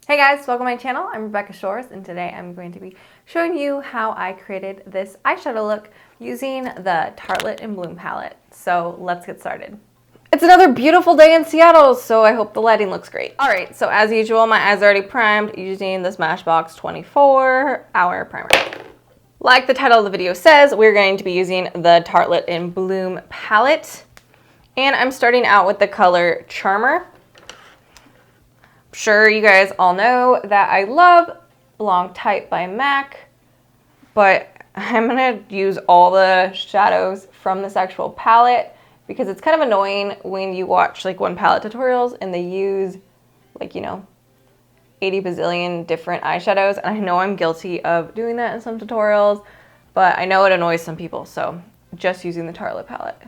Hey guys, welcome to my channel. I'm Rebecca Shores, and today I'm going to be showing you how I created this eyeshadow look using the Tartelette in Bloom palette. So let's get started. It's another beautiful day in Seattle, so I hope the lighting looks great. All right, so as usual, my eyes are already primed using the Smashbox 24-hour primer. Like the title of the video says, we're going to be using the Tartelette in Bloom palette, and I'm starting out with the color Charmer. Sure, you guys all know that I love Long Tight by MAC, but I'm gonna use all the shadows from this actual palette because it's kind of annoying when you watch like one palette tutorials and they use like, 80 bazillion different eyeshadows. And I know I'm guilty of doing that in some tutorials, but I know it annoys some people, so just using the Tartelette palette.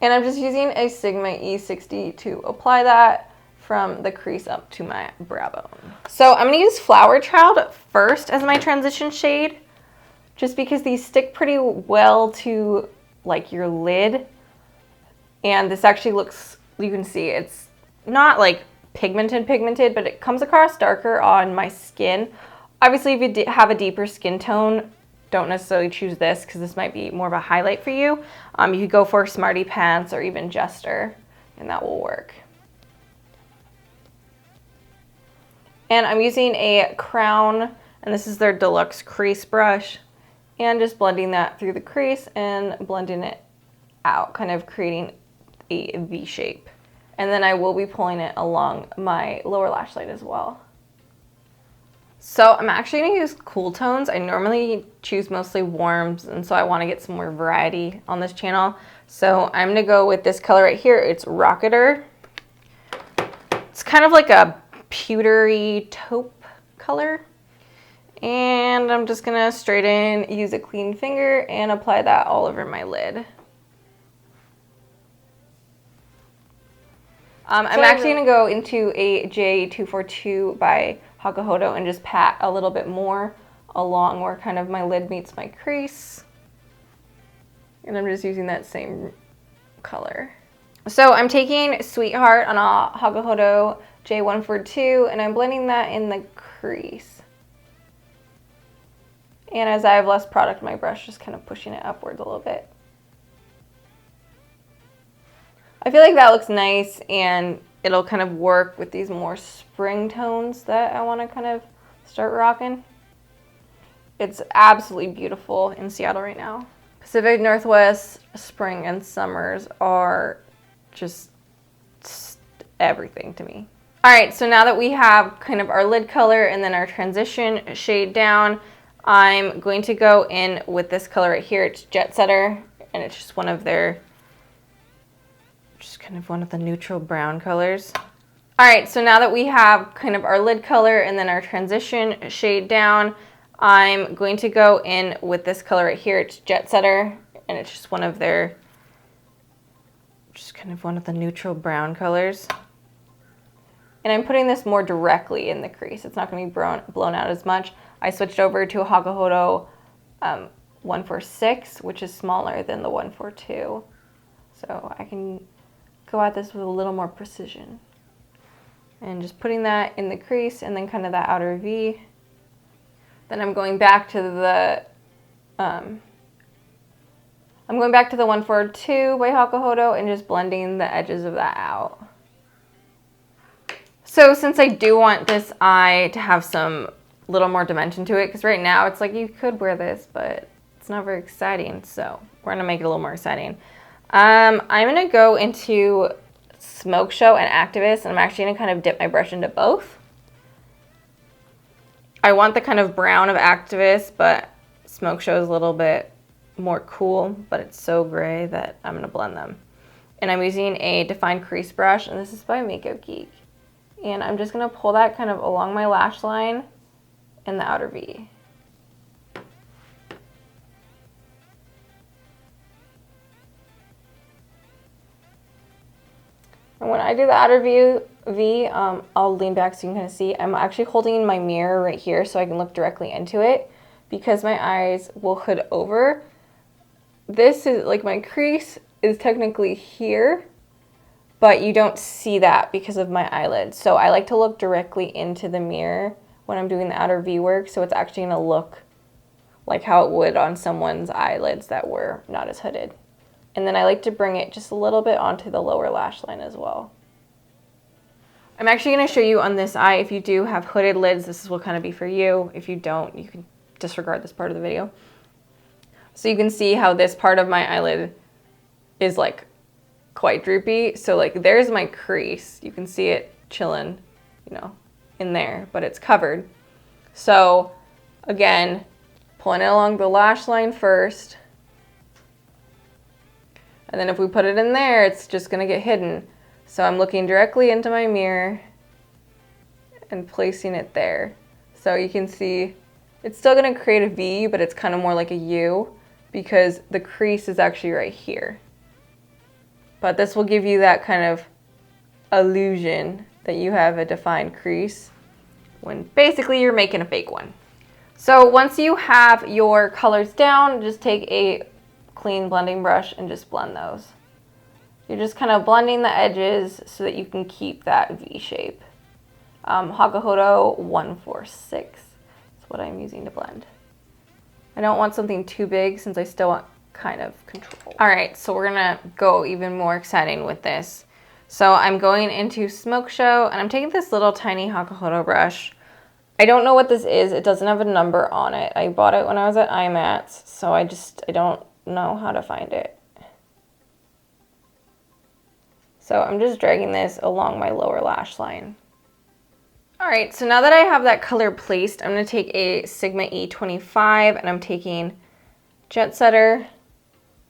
And I'm just using a Sigma E60 to apply that from the crease up to my brow bone. So I'm gonna use Flower Child first as my transition shade, just because these stick pretty well to like your lid. And this actually looks, you can see it's not like pigmented, but it comes across darker on my skin. Obviously, if you have a deeper skin tone, don't necessarily choose this because this might be more of a highlight for you. You could go for Smarty Pants or even Jester, and that will work. And I'm using a Crown, and this is their deluxe crease brush, and just blending that through the crease and blending it out, kind of creating a V shape. And then I will be pulling it along my lower lash line as well. So I'm actually gonna use cool tones. I normally choose mostly warms, and so I wanna get some more variety on this channel. So I'm gonna go with this color right here. It's Rocketer. It's kind of like a pewtery taupe color, and I'm just gonna straighten, use a clean finger, and apply that all over my lid. I'm actually gonna go into a J242 by Hakuhodo and just pat a little bit more along where kind of my lid meets my crease, and I'm just using that same color. So I'm taking Sweetheart on a Hakuhodo J142, and I'm blending that in the crease. And as I have less product on my brush, just kind of pushing it upwards a little bit. I feel like that looks nice, and it'll kind of work with these more spring tones that I want to kind of start rocking. It's absolutely beautiful in Seattle right now. Pacific Northwest spring and summers are just everything to me. All right, so now that we have kind of our lid color and then our transition shade down, I'm going to go in with this color right here. It's Jet Setter, and it's just one of their, just kind of one of the neutral brown colors. All right, so now that we have kind of our lid color and then our transition shade down, I'm going to go in with this color right here. It's Jet Setter, and it's just one of their, just kind of one of the neutral brown colors. And I'm putting this more directly in the crease. It's not going to be blown out as much. I switched over to a Hakuhodo 146, which is smaller than the 142. So I can go at this with a little more precision. And just putting that in the crease and then kind of that outer V. Then I'm going back to the 142 by Hakuhodo and just blending the edges of that out. So since I do want this eye to have some little more dimension to it, because right now it's like you could wear this, but it's not very exciting. So we're gonna make it a little more exciting. I'm gonna go into Smoke Show and Activist, and I'm actually gonna kind of dip my brush into both. I want the kind of brown of Activist, but Smoke Show is a little bit more cool, but it's so gray that I'm gonna blend them. And I'm using a defined crease brush, and this is by Makeup Geek. And I'm just gonna pull that kind of along my lash line and the outer V. And when I do the outer V, I'll lean back so you can kind of see. I'm actually holding my mirror right here so I can look directly into it because my eyes will hood over. This is like my crease is technically here, but you don't see that because of my eyelids. So I like to look directly into the mirror when I'm doing the outer V work, so it's actually gonna look like how it would on someone's eyelids that were not as hooded. And then I like to bring it just a little bit onto the lower lash line as well. I'm actually gonna show you on this eye, if you do have hooded lids, this will kind of be for you. If you don't, you can disregard this part of the video. So you can see how this part of my eyelid is like quite droopy. So like there's my crease. You can see it chilling, you know, in there, but it's covered. So again, pulling it along the lash line first. And then if we put it in there, it's just gonna get hidden. So I'm looking directly into my mirror and placing it there. So you can see it's still gonna create a V, but it's kind of more like a U because the crease is actually right here. But this will give you that kind of illusion that you have a defined crease when basically you're making a fake one. So once you have your colors down, just take a clean blending brush and just blend those. You're just kind of blending the edges so that you can keep that V shape. Hakuhodo 146 is what I'm using to blend. I don't want something too big since I still want kind of control. All right, so we're gonna go even more exciting with this. So I'm going into Smoke Show and I'm taking this little tiny Hakuhodo brush. I don't know what this is. It doesn't have a number on it. I bought it when I was at IMATS, so I don't know how to find it. So I'm just dragging this along my lower lash line. All right, so now that I have that color placed, I'm gonna take a Sigma E25 and I'm taking Jet Setter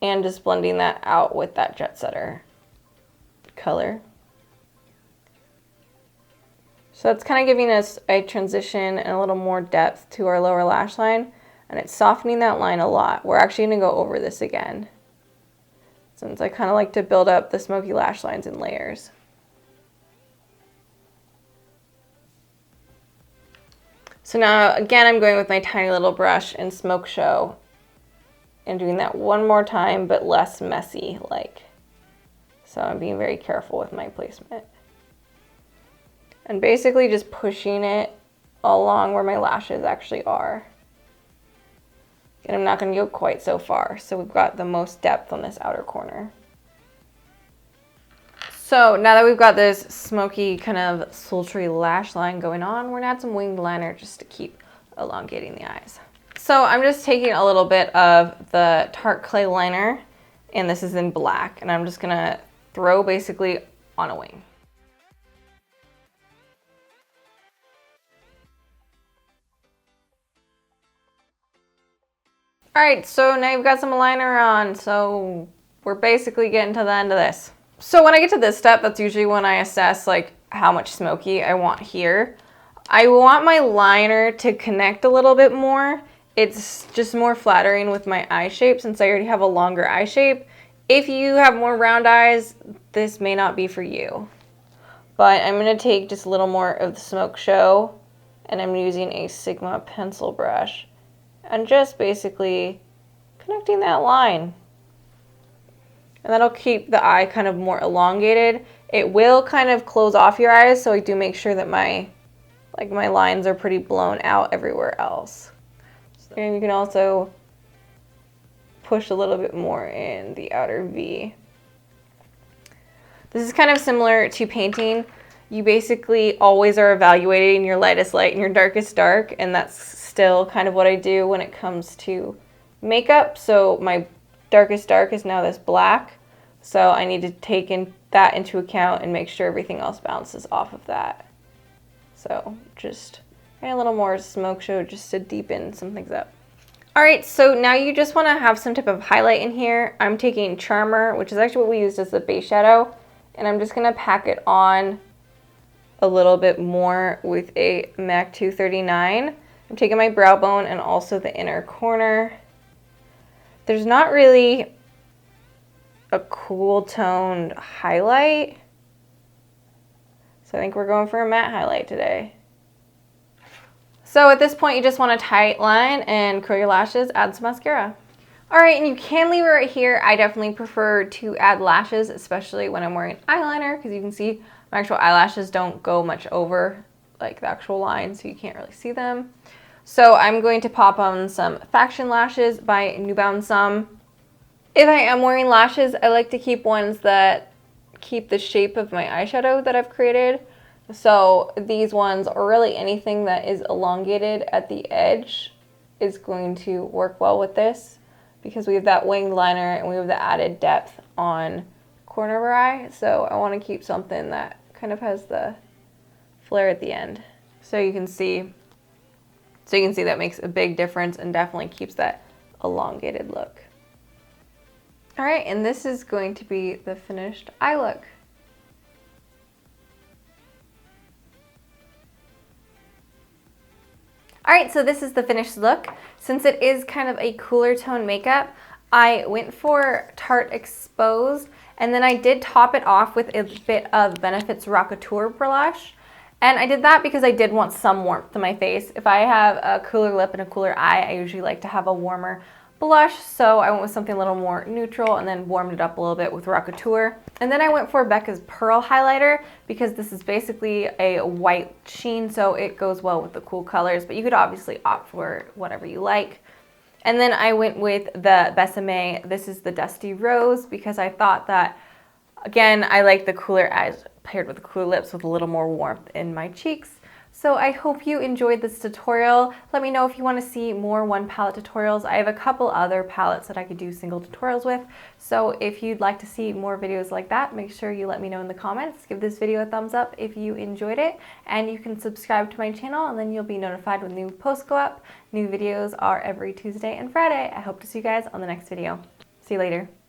and just blending that out with that Jet Setter color. So that's kind of giving us a transition and a little more depth to our lower lash line, and it's softening that line a lot. We're actually gonna go over this again, since I kind of like to build up the smoky lash lines in layers. So now, again, I'm going with my tiny little brush in Smoke Show and doing that one more time, but less messy, like. So I'm being very careful with my placement. And basically just pushing it along where my lashes actually are. And I'm not going to go quite so far, so we've got the most depth on this outer corner. So now that we've got this smoky kind of sultry lash line going on, we're going to add some winged liner just to keep elongating the eyes. So I'm just taking a little bit of the Tarte clay liner, and this is in black, and I'm just going to throw basically on a wing. All right, so now you've got some liner on, so we're basically getting to the end of this. So when I get to this step, that's usually when I assess like how much smoky I want here. I want my liner to connect a little bit more. It's just more flattering with my eye shape since I already have a longer eye shape. If you have more round eyes, this may not be for you. But I'm gonna take just a little more of the Smoke Show, and I'm using a Sigma pencil brush and just basically connecting that line. And that'll keep the eye kind of more elongated. It will kind of close off your eyes, so I do make sure that my lines are pretty blown out everywhere else. And you can also push a little bit more in the outer V. This is kind of similar to painting. You basically always are evaluating your lightest light and your darkest dark, and that's still kind of what I do when it comes to makeup. So my darkest dark is now this black, so I need to take that into account and make sure everything else bounces off of that. So just a little more Smoke Show just to deepen some things up. All right, so now you just want to have some type of highlight in here. I'm taking Charmer, which is actually what we used as the base shadow, and I'm just gonna pack it on a little bit more with a MAC 239. I'm taking my brow bone and also the inner corner. There's not really a cool toned highlight, so I think we're going for a matte highlight today. So at this point, you just want a tight line and curl your lashes, add some mascara. All right, and you can leave it right here. I definitely prefer to add lashes, especially when I'm wearing eyeliner, because you can see my actual eyelashes don't go much over like the actual line, so you can't really see them. So I'm going to pop on some Faction lashes by New Bound Some. If I am wearing lashes, I like to keep ones that keep the shape of my eyeshadow that I've created. So these ones, or really anything that is elongated at the edge, is going to work well with this, because we have that winged liner and we have the added depth on the corner of our eye. So I want to keep something that kind of has the flare at the end. So you can see that makes a big difference and definitely keeps that elongated look. All right, and this is going to be the finished eye look. All right, so this is the finished look. Since it is kind of a cooler tone makeup, I went for Tarte Exposed, and then I did top it off with a bit of Benefit's Rockateur Brush. And I did that because I did want some warmth in my face. If I have a cooler lip and a cooler eye, I usually like to have a warmer blush, so I went with something a little more neutral and then warmed it up a little bit with Rockateur. And then I went for Becca's Pearl Highlighter because this is basically a white sheen, so it goes well with the cool colors, but you could obviously opt for whatever you like. And then I went with the Besame, this is the Dusty Rose, because I thought that, again, I like the cooler eyes paired with the cooler lips with a little more warmth in my cheeks. So I hope you enjoyed this tutorial. Let me know if you want to see more one palette tutorials. I have a couple other palettes that I could do single tutorials with. So if you'd like to see more videos like that, make sure you let me know in the comments. Give this video a thumbs up if you enjoyed it. And you can subscribe to my channel and then you'll be notified when new posts go up. New videos are every Tuesday and Friday. I hope to see you guys on the next video. See you later.